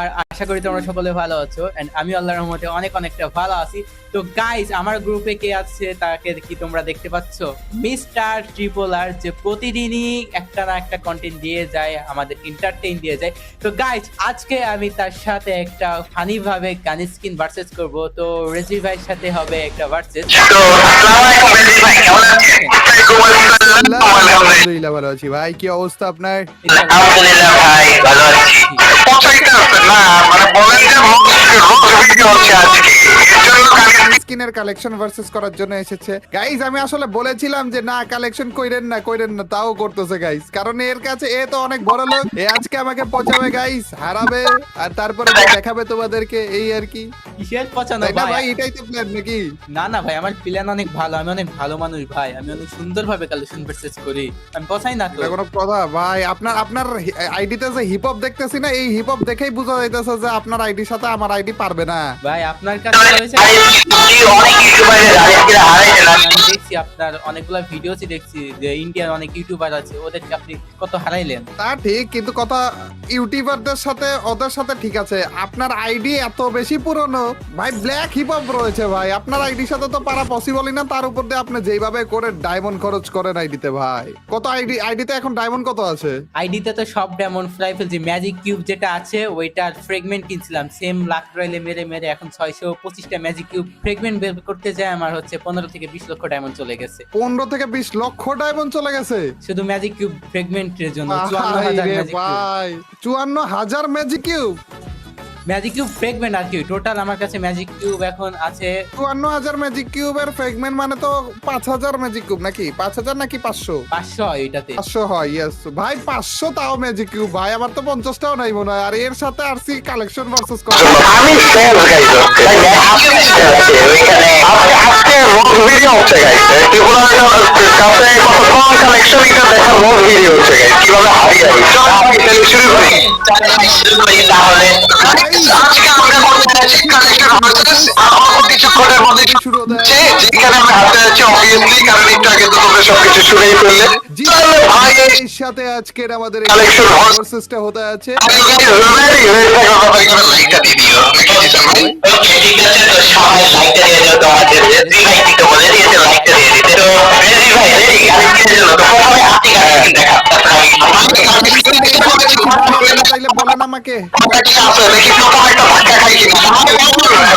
আর আশা করি তোমরা সকলে ভালো আছো এন্ড আমি আল্লাহর রহমতে অনেকটা ভালো আছি। তো গাইস, আমার গ্রুপে কে আছে তাকে কি তোমরা দেখতে পাচ্ছ? মিস্টার ট্রিপল আর, যে প্রতিদিনই একটা না একটা কন্টেন্ট দিয়ে যায়, আমাদের এন্টারটেইন দিয়ে যায়। তো গাইস, আজকে আমি তার সাথে একটা ফানি ভাবে গান স্কিন ভার্সেস করব। তো রেজি ভাইয়ের সাথে হবে একটা ভার্সেস। তো আসসালামু আলাইকুম রেজি ভাই, কেমন আছেন? আলহামদুলিল্লাহ ভালো আছি ভাই। কি অবস্থা আপনার? আলহামদুলিল্লাহ ভাই, ভালো আছি। পছন্দ আছেন না, মানে বলেন যে রোজ ভিডিও হচ্ছে আজকে, এর জন্য স্কিনের কালেকশন ভার্সেস করার জন্য এসেছে গাইস। আমি আসলে বলেছিলাম যে না, কালেকশন কইরেন না, তাও করতেছে গাইস, কারণ এর কাছে এ তো অনেক বড় লোক। এ আজকে আমাকে পচাবে গাইস, হারাবে আর তারপরে দেখাবে তোমাদেরকে, এই আর কি। কিসের পছন্দ তাই না ভাই? ভাই? এটাই তো প্ল্যান নাকি? না ভাই, আমার প্ল্যান অনেক ভালো। আমি অনেক ভালো মানুষ ভাই, আমি অনেক সুন্দর ভাবে কালেকশন ভার্সেস করি। আমি পছাই না তো। এটা কোনো কথা ভাই? আপনার আইডিতে যে হিপ হপ দেখতেছি না, এই হিপ হপ দেখেই বোঝা যাইতেছে যে আপনার আইডির সাথে আমার আইডি পারবে না। ভাই আপনার কাছে রয়েছে, অনেক ইউটিউবারের আজকে হারাইছেন। আমি দেখছি আপনার অনেকগুলা ভিডিওসই দেখছি যে ইন্ডিয়ার অনেক ইউটিউবার আছে, ওদেরকে আপনি কত হারাইলেন। তা ঠিক, কিন্তু কথা ইউটিউবারদের সাথে ওদের সাথে ঠিক আছে, আপনার আইডি এত বেশি পুরনো ভাই, ব্ল্যাক হিপ হপ রয়েছে ভাই, আপনার আইডির সাথে তো পারা পসিবলই না। তার উপর দিয়ে আপনি যেইভাবে করে ডায়মন্ড খরচ করেন আইডিতে ভাই, কত আইডিতে এখন ডায়মন্ড কত আছে? আইডিতে তো সব ডায়মন্ড ফ্লাই ফেলছি। ম্যাজিক কিউব যেটা আছে ওইটার ফ্রেগমেন্ট কিনছিলাম, সেম লাখ রয়েলে মেরে এখন 625টা ম্যাজিক কিউব ফ্রেগমেন্ট বের করতে যায় আমার হচ্ছে 15 থেকে 20 লক্ষ ডায়মন্ড চলে গেছে। 15 থেকে 20 লক্ষ ডায়মন্ড চলে গেছে শুধু ম্যাজিক কিউব ফ্রেগমেন্টের জন্য 54,000 আরে ম্যাজিক কিউব। ভাই, 54,000 magic cube! Magic cube fragment আর কি, টোটাল আমার কাছে ম্যাজিক কিউব এখন আছে 54,000 ম্যাজিক কিউবের ফ্রেগমেন্ট মানে তো 5,000 ম্যাজিক কিউব, নাকি 5,000 নাকি 500? 500 হয় এটাতে। 500 হয়, ইয়েস ভাই। 500 তাও ম্যাজিক কিউব ভাই, আমার তো 50টাও নাই মনে হয়। আর এর সাথে আরসি কালেকশন ভার্সেস করা। আমি সেল গাইস, ভাই ম্যাজিক সেল আছে ওইখানে। আজকে রোজ ভিডিও হচ্ছে গাইস, এগুলো কাছে কত কম কালেকশন, এটা দেখা রোজ ভিডিও হচ্ছে গাইস, কিভাবে হারিয়ে যাবে। চলো আমি তাহলে শুরু করি তাহলে। আজকে আমরা করতে যাচ্ছি কালেকশন ভার্সেস আমার কিছুক্ষণের মধ্যে শুরু হতে যে যেখানে আমরা হাতে যাচ্ছি অবভিয়াসলি, কারণ একটু আগে তো তোমরা সবকিছু শুনেই ফেললে। তাহলে ভাই এর সাথে আজকের আমাদের Collection horse- ভার্সেসটা হতে আছে। লাইকটা দিয়ে দিও। ওকে ঠিক আছে, তো সবাই লাইকটা দিয়ে দাও। তোমাদের রেজি ভাই কিন্তু বলে দিয়েছে লাইকটা দিয়ে দিতে। তো রেজি ভাই রেডি কালেকশনের জন্য তো প্রথমে আপনি কালেকশন দেখা। তাইলে বলেন আমাকে। ঠিক আছে, দেখি প্রথমে একটা ধাক্কা খাই কিনা।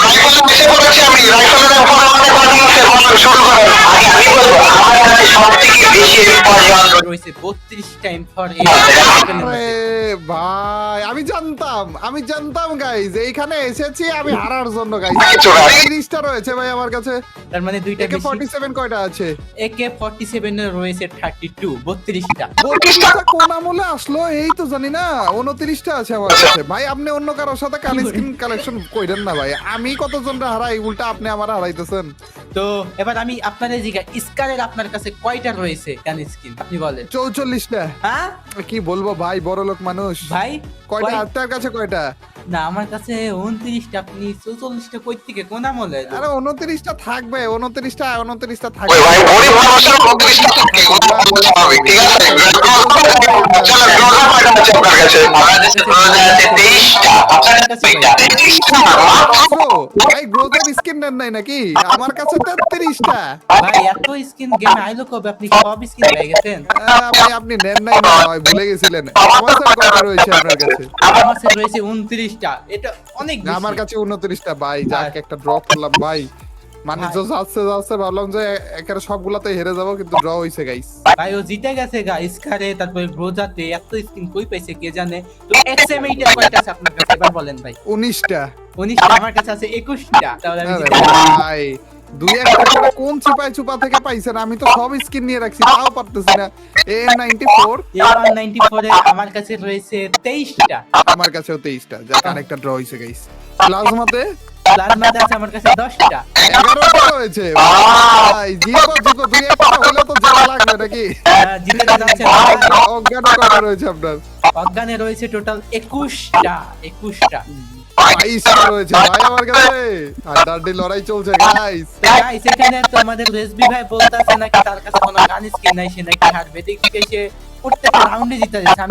রাইফেল এসে পড়েছি আমি, রাইফেলের উপর আমাদের কন্টিনিউসে শুরু করেন। আগে আমি বলবো আমার কাছে সবথেকে বেশি ইম্পর্টেন্ট রয়েছে 32 টাইম ফর আরে ভাই, আমি জানতাম গাইজ, এইখানে এসেছি আমি হারার জন্য গাইজ। 30টা রয়েছে ভাই আমার কাছে। তার মানে দুইটা একে বেশি। 47 কয়টা আছে? AK-47 এর রয়েছে 32, 32টা। 32টা কোন আমলে আসলো এই তো জানি না। 29টা আছে আমার কাছে ভাই। আপনি অন্য কারোর সাথে স্কিন কালেকশন কইরেন না ভাই। আমি কতজনরা হারাই, উল্টা আপনি আমার হারাইতেছেন। তো এবার আমি আপনাদের জিজ্ঞা, স্কারের আপনার কাছে কয়টা রয়েছে গান স্কিন আপনি বলেন। 44টা। হ্যাঁ কি বলবো ভাই, বড় লোক মানুষ। ভাই কয়টা আপনার কাছে? কয়টা? না, আমার কাছে 29টা। আপনি 44টা কই থেকে কোন আমলে? আরে 29টা থাকবে, 29টা ওই থাকবে। ভাই গরিব মানুষের 29টা থাকে, ওটা বলতে হবে, ঠিক আছে? চলো ক্লোজার কয়টা আছে আপনার কাছে? আমার কাছে ক্লোজার আছে 23টা। আপনার কাছে কয়টা? 23টা মাত্র। ভাই গ্রোজার স্কিন নেন নাই নাকি? আমার কাছে 33টা। ভাই এত স্কিন গেমে আইলো কবে? আপনি সব স্কিন পেয়ে গেছেন? ভাই আপনি নেন নাই না হয়, ভুলে গেছিলেন। আমার কাছে কয়টা রয়েছে আপনার কাছে? আমার কাছে রয়েছে 29টা। এটা অনেক বেশি। আমার কাছে 29টা ভাই। যাক, একটা ড্র করলাম ভাই। মানে ভাই। যাচ্ছে ভাবলাম যে একেবারে সবগুলাতে হেরে যাবো, কিন্তু ড্র হইছে গাইস। ভাই ও জিতে গেছে গা স্কারে, তারপরে গ্রোজাতে এত স্কিন কই পাইছে কে জানে। তো XM8 এর কয়টা আছে আপনার কাছে এবার বলেন ভাই। 19টা। 19টা। আমার কাছে আছে 21টা। তাহলে আমি আরে জিতে গেলাম। ভাই, দুই একটা করে কোন চিপা থেকে পাইছেন? আমি তো সব স্কিন নিয়ে রাখছি, তাও পারতেছি না। A94 A194 এর আমার কাছে রয়েছে 23টা। আমার কাছেও 23টা। যাক, আরেকটা ড্র হইছে গাইস। প্লাজমাতে প্লাজমাতে আছে আমার কাছে 10টা। 11টা রয়েছে ভাই। জিপো দুই একটা হলে তো জেলা লাগবে নাকি? জিতে যাচ্ছে। অজ্ঞান কয়টা রয়েছে আপনার? অজ্ঞানে রয়েছে টোটাল 21টা। 21টা। 22টা রয়েছে ভাই আমার কাছে। হাড্ডাহাড্ডি লড়াই চলছে গাইস। গাইস, এখানে তো আমাদের রেসবি ভাই বলতাছে নাকি তার কাছে কোনো গান স্কিন নাই, সে নাকি হারবে। দেখি সে প্রত্যেকটা রাউন্ডে জিতে যাচ্ছে।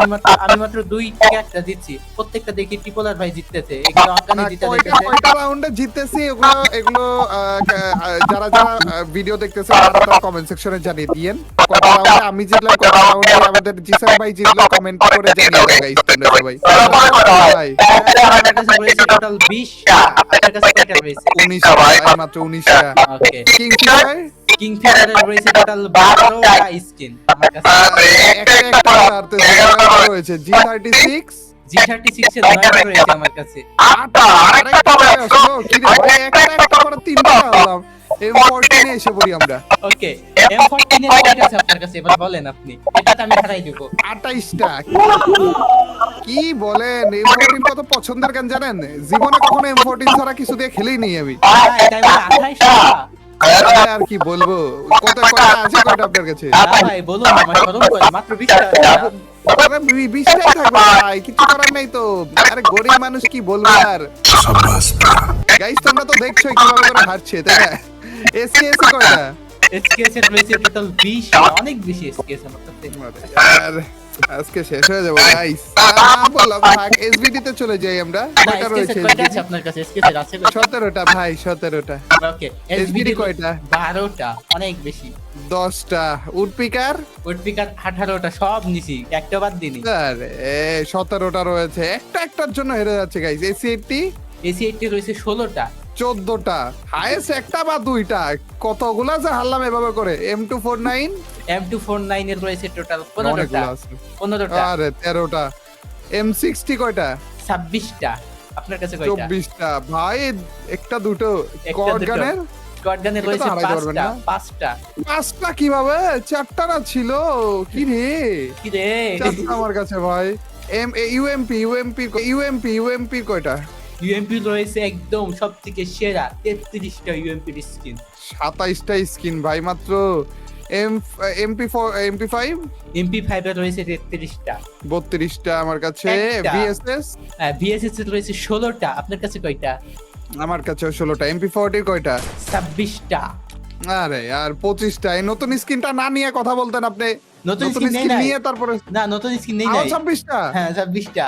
আমি মাত্র 2 থেকে 1টা জিতছি, প্রত্যেকটা দেখি ট্রিপল আর ভাই জিততেছে, এগুলো অজ্ঞানে জিতে যাচ্ছে। কয়টা রাউন্ডে জিততেছি এগুলো যারা ভিডিও দেখতেছে তারা কমেন্ট সেকশনে জানিয়ে দিয়েন। কয়টা রাউন্ডে আমি জিতলাম, কয়টা রাউন্ডে আমাদের জিসান ভাই জিতলো, কমেন্ট করে জানিয়ে দাও গাইস তোমরা সবাই। ভাই আমার কাছে রয়েছে টোটাল 20টা, আপনার কাছে কয়টা রয়েছে? 19টা ভাই, মাত্র 19টা। ওকে, কিং ফিশার কিং ফিশারের রয়েছে টোটাল 12টা স্কিন আমার কাছে। একটা হারতেছে, রয়েছে G36 G36 এর 9টা রয়েছে আমার কাছে। আরেকটা আসলো কি রে ভাই, একটা করে 3টা হলাম। M14 এসে পড়ি আমরা। ওকে, M14 এর কয়টা আছে আপনার কাছে এবার বলেন আপনি, এটাতে আমি হারাই দেব। 28টা। কি বলেন, M14 কত পছন্দের গান জানেন? জীবনে কখনো M14 ছাড়া কিছু দিয়ে খেলেই নেই আমি। তাই বলে 28টা? আর কি বলবো, কয়টা আছে কয়টা আপনার কাছে? না ভাই বলুন, আমার শরম করে, মাত্র 20টা আছে না? আরে 20টাই থাকবে ভাই, কিছু করার নাই তো। আরে গরিব মানুষ কি বলবো আর। গাইস তোমরা তো দেখছো কিভাবে করে হারছে, তাই না? এসকেএস কয়টা? SKS এর রয়েছে টোটাল 20, অনেক বেশি SKS আমার কাছে। আর আজকে শেষ হয়ে যাবো গাইস। বললাম থাক, এসবিডি তে চলে যাই আমরা। না, কয়টা SKS রয়েছে? এর কয়টা আছে আপনার কাছে? SKS এর আছে কয়টা? 17টা ভাই, 17টা। ওকে, SBD কয়টা? 12টা, অনেক বেশি। 10টা। উডপিকার উডপিকার 18টা, সব নিছি, একটা বাদ দিনি। আরে 17টা রয়েছে, একটার জন্য হেরে যাচ্ছে গাইস। এসি80 AC80 রয়েছে 16টা। 14টা। হাইয়েস্ট একটা বা দুইটা, কতগুলা যে হারলাম এভাবে করে। M249 M249 এর রয়েছে টোটাল অনেকগুলো 15টা। আছে। 15টা। আরে 13টা। M60 কয়টা? 26টা। আপনার কাছে কয়টা? 24টা ভাই, একটা দুটো। একটা কর্ড দুটো। গানের গর্ডানের এটা তো রয়েছে হারাইতে পারবেন 5টা। না। 5টা। 5টা কিভাবে? 4টা না ছিল কি রে? কি রে? 4টা আমার কাছে ভাই। ইউএমপি কয়টা? ইউএমপি রয়েছে একদম সবথেকে সেরা 33টা ইউএমপি স্কিন। 27টা স্কিন ভাই মাত্র। MP5 MP5 এর রয়েছে 33টা। 32টা আমার কাছে। একটা। ভিএসএস ভিএসএস এর রয়েছে 16টা। আপনার কাছে কয়টা? আমার কাছে 16টা। MP40 কয়টা? 26টা। আরে আর 25টা। এই নতুন স্কিনটা না নিয়ে কথা বলতেন আপনি। নতুন স্কিন নেই নাই? নিয়ে তারপরে না, নতুন স্কিন নেই আরো নাই। 26টা। হ্যাঁ, 26টা।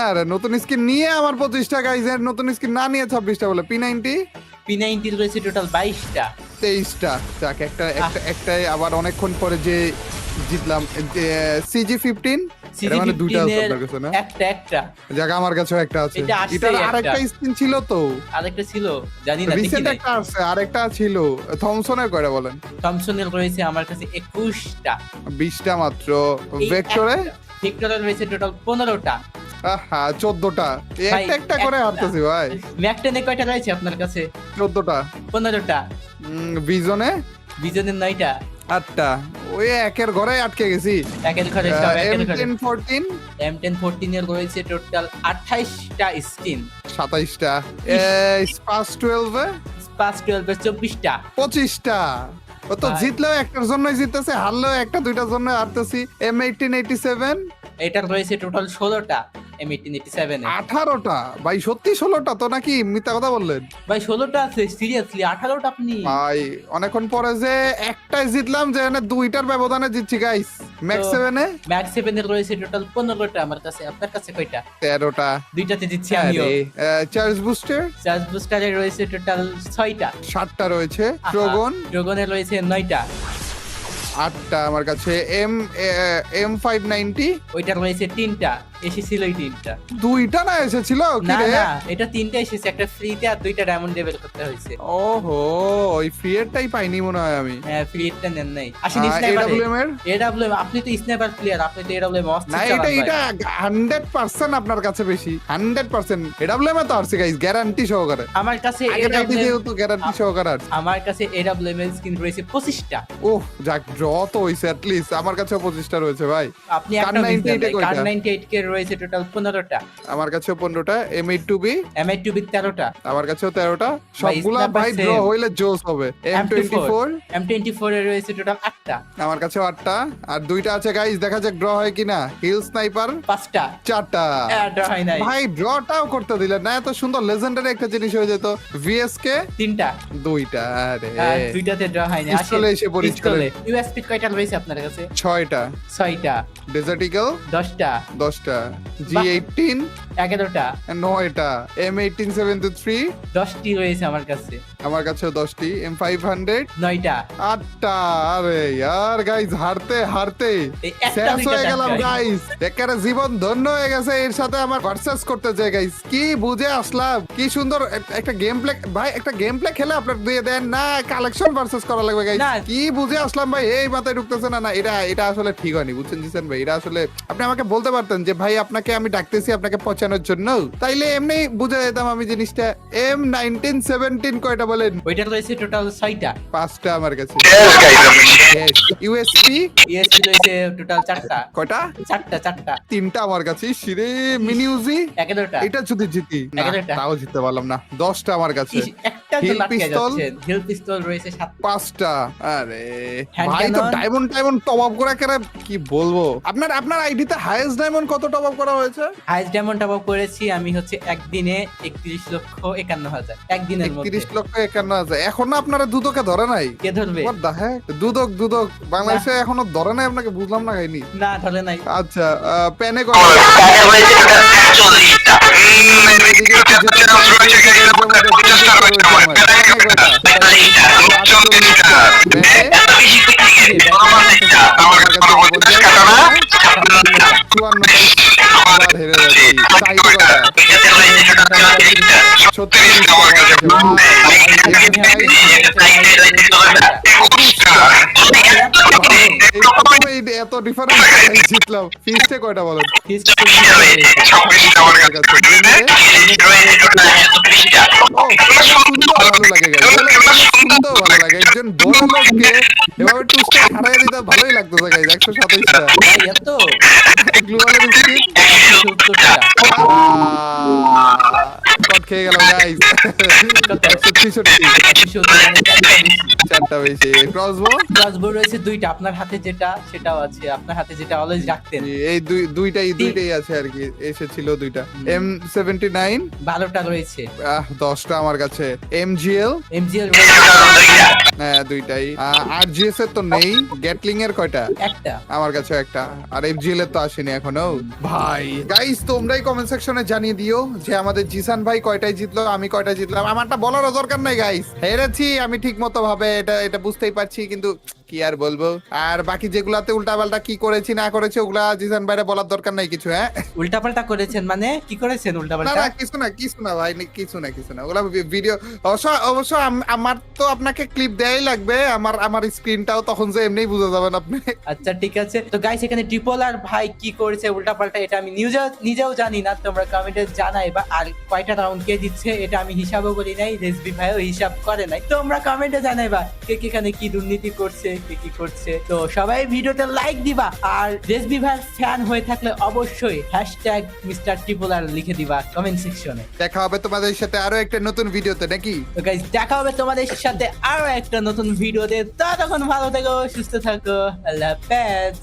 আরে নতুন স্কিন নিয়ে আমার 25টা গাইজ, এর নতুন স্কিন না নিয়ে 26টা বলে। P90 P90 এর রয়েছে টোটাল 22টা। 23টা। যাক একটাই আবার অনেকক্ষণ পরে যে জিতলাম। CG15 এটা মানে দুইটা আছে আপনার কাছে না? একটা। যাক আমার কাছেও একটা আছে। এটা আসছেই এটার একটা। আরেকটা স্কিন ছিল তো, আরেকটা ছিল, জানি না, দেখি রিসেন্ট নাই। একটা আছে, আরেকটা ছিল। থমসনের কয়টা বলেন? থমসনের রয়েছে আমার কাছে 21টা। 20টা মাত্র। ভেক্টরে ভেক্টরের রয়েছে টোটাল 15টা। আহা 14টা। ভাই, একটা করে হারতেছি ভাই। ম্যাকটেনে কয়টা রয়েছে আপনার কাছে? 14টা। 15টা। ভিজনে ভিজনের 9টা। 8টা। ওই একের ঘরে আটকে গেছি। একের ঘরে সব একের ঘরে। M1014 M1014 এর রয়েছে টোটাল 28টা স্কিন। 27টা। স্পাস 12 এ পাস 12 এর 24টা। 25টা। ও তো ভাই। জিতলেও একটার জন্যই জিততেছে, হারলেও একটা দুইটার জন্য হারতেছি। M1887 এটার রয়েছে টোটাল 16টা। M1887 এ 18টা। ভাই সত্যি 16টা তো নাকি মিথ্যা কথা বললেন? ভাই 16টা আছে, সিরিয়াসলি 18টা আপনি? ভাই অনেকক্ষণ পরে যে একটাই জিতলাম, যে এনে দুইটার ব্যবধানে জিতছি গাইস। ম্যাক্স 7 এ ম্যাক্স 7 এর রয়েছে টোটাল 15টা আমার কাছে। আপনার কাছে কয়টা? 13টা। দুইটাতে জিতছি আমিও। চার্জ বুস্টার চার্জ বুস্টারের রয়েছে টোটাল 6টা। 7টা রয়েছে। ড্রাগন ড্রাগনের রয়েছে 9টা। 8টা আমার কাছে। M590 ওইটার রয়েছে 3টা। এসেছিল এই 3টা। দুইটা না এসেছিল কি না রে? না, এটা 3টা এসেছে, একটা ফ্রিতে আর 2টা ডায়মন্ড লেভেল করতে হয়েছে। ওহো, ওই ফ্রি এরটাই পাইনি মনে হয় আমি। হ্যাঁ, ফ্রিটা নেন নাই। আসেন স্নাইপারে। AWM এর AWM, আপনি তো স্নাইপার প্লেয়ার, আপনি তো AWM অস্থির না, চালান এটা ভাই। 100% আপনার কাছে বেশি। 100% AWM এ তো আসছে গাইস, গ্যারান্টি সহকারে। আমার কাছে আগের রাতে AWM যেহেতু গ্যারান্টি সহকারে আসছে। আমার কাছে AWM এর স্কিন রয়েছে 25টা। ওহ যাক, ড্র তো হইছে at least। আমার কাছেও 25টা রয়েছে ভাই। আপনি একটা কার 98 এ কয়টা? কার 98 কে রয়েছে টোটাল 15টা। আমার কাছেও 15টা। M82B M8 13টা। আমার কাছেও 13টা। সবগুলা স্ন্যাপার ভাই ড্র same। হইলে জোস হবে। M24 M24 এর রয়েছে টোটাল 8টা। আমার কাছেও 8টা। আর দুইটা আছে গাইস, দেখা যাক ড্র হয় কিনা। হিল স্নাইপার 5টা। 4টা। ড্র হয় নাই। ভাই ড্রটাও করতে দিলেন না, এত সুন্দর লেজেন্ডারি একটা জিনিস হয়ে যেত। VSK 3টা। 2টা। আরে দুইটাতে ড্র হয়নি। পিস্তলে এসে পড়ি, পিস্তলে। ইউএস স্পিড কয়টা রয়েছে আপনার কাছে? 6টা, 6টা, ডেজার্ট ইগল 10টা, 10টা, G18 11টা, 9টা, M1873 10টি রয়েছে আমার কাছে, আমার কাছে 10টি, M500 9টা। 8টা। আরে ইয়ার গাইস, হারতে হারতে এই একটা শেষ দুইটা হয়ে গেলাম চারটায়। গাইস। একেবারে জীবন ধন্য হয়ে গেছে এর সাথে আমার ভার্সেস করতে চাই গাইস। কি বুঝে আসলাম, কি সুন্দর একটা গেম প্লে ভাই, একটা গেম প্লে খেলে আপনার দিয়ে দেন না, কালেকশন ভার্সেস করা লাগবে গাইস। না। কি বুঝে আসলাম ভাই, এই মাথায় ঢুকতেছে না। না এটা আসলে ঠিক হয়নি, বুঝছেন জিসেন ভাই। এটা আসলে আপনি আমাকে বলতে পারতেন যে ভাই আপনাকে আমি ডাকতেছি আপনাকে পচানোর জন্য, তাইলে এমনি বুঝে যেতাম আমি জিনিসটা। M1917 কয়টা বলেন? ওইটা রয়েছে টোটাল 6টা। 5টা আমার কাছে। Yes, guys, আমি শেষ। ইউএসপি ইএসপি রয়েছে টোটাল 4টা। কয়টা? 4টা। 3টা আমার কাছে। সিরে মিনি উজি 11টা। এটা যদি জিতি না, 11টা। তাও জিততে পারলাম না। 10টা আমার কাছে। একটা তো Hill লাটকে pistol? যাচ্ছে। হিল পিস্তল রয়েছে 7টা। 5টা। আরে Hand ভাই তো cannon? ডায়মন্ড টপ আপ করা কেন, কি বলবো। আপনার আইডিতে হাইয়েস্ট ডায়মন্ড কত টপ আপ করা হয়েছে? হাইস্ট ডায়মন্ড টপ আপ করেছি আমি হচ্ছে একদিনে 31,51,000 একদিনের মধ্যে। 31,51,000। এখনো আপনারা দুদকে ধরে নাই? কে ধরবে? What the heck? দুদক বাংলাদেশে এখনো ধরে নাই আপনাকে, বুঝলাম না কাহিনী। না ধরে নাই। আচ্ছা, প্যানে টাকা হয়েছে টোটাল 40টা। এদিকে কিছু চান্স রয়েছে guys, আপনাদের 50টা রয়েছে আমার। টাকা কয়টা? 40টা, 40টা। এত বেশি কোথা থেকে? আমাদেরটা। আমার কাছে 50 টাকা না? 54 আবার হেরে যাচ্ছি। সাইড কয়টা? এটাতে হয়েছে টোটাল 34টা। 36টা আমার কাছে। এত ডিফারেন্স জিতলাম। ফিস্টে কয়টা বলেন? Fist আমার কাছে। ও, সুন্দর ভালো লাগে guys। সুন্দর ভালো লাগে। একজন বড় লোককে এভাবে টুসটা হারাই দিতে ভালোই লাগতেছে গাইজ। 127টা ভাই এত গ্লোবালের স্পিড 170টা। কট খেয়ে গেল গাইজ। 163 4টা বেশি। ক্রসবো ক্রসবো রয়েছে 2টা। আপনার হাতে যেটা সেটাও আছে, আপনার হাতে যেটা অলওয়েজ রাখতেন। এই দুইটাই আছে আর কি, এসেছিল দুইটা। M79 12টা রয়েছে। 10টা আমার কাছে। MGL এমজিএল হ্যাঁ দুইটাই। RGS এর তো নেই। গ্যাটলিং এর কয়টা? একটা। আমার কাছে একটা। আর FGL এর তো আসেনি এখনো ভাই। গাইস তোমরাই কমেন্ট সেকশনে জানিয়ে দিও যে আমাদের জিসান ভাই কয়টায় জিতলো, আমি কয়টায় জিতলাম। আমারটা বলার দরকার নাই গাইস, হেরেছি আমি ঠিক মতো ভাবে, এটা বুঝতেই পারছি, কিন্তু কি আর বলবো। আর বাকি যেগুলাতে উল্টাপাল্টা কি করেছি না করেছি ওগুলা জিসান ভাইরে বলার দরকার নাই কিছু। হ্যাঁ উল্টাপাল্টা করেছেন মানে কি করেছেন না উল্টাপাল্টা? না কিছু না ভাই, কিছু না ওগুলা ভিডিও। অবশ্য আমার তো আপনাকে ক্লিপ দেয়াই লাগবে। আমার স্ক্রিনটাও তখন যে এমনিই বুঝে যাবেন আপনি। আচ্ছা ঠিক আছে। তো গাইস এখানে ট্রিপল আর ভাই কি করেছে উল্টাপাল্টা এটা আমি নিজেও জানি না, তোমরা কমেন্টে জানাই। বা আর কয়টা রাউন্ড কে দিচ্ছে এটা আমি হিসাবও করি নাই, রেসবি ভাইও হিসাব করে নাই। তোমরা কমেন্টে জানাইবা কে এখানে কি দুর্নীতি করছে, কে কি করছে। তো সবাই ভিডিওতে লাইক দিবা, আর রেসবি ভাইয়ের ফ্যান হয়ে থাকলে অবশ্যই #মিস্টার ট্রিপল আর লিখে দিবা কমেন্ট সেকশনে। দেখা হবে তোমাদের সাথে আরো একটা নতুন ভিডিওতে নাকি। তো গাইস দেখা হবে তোমাদের সাথে আরো একটা নতুন ভিডিওতে। ততক্ষণ ভালো থেকো, সুস্থ থাকো, আল্লাহ হাফেজ।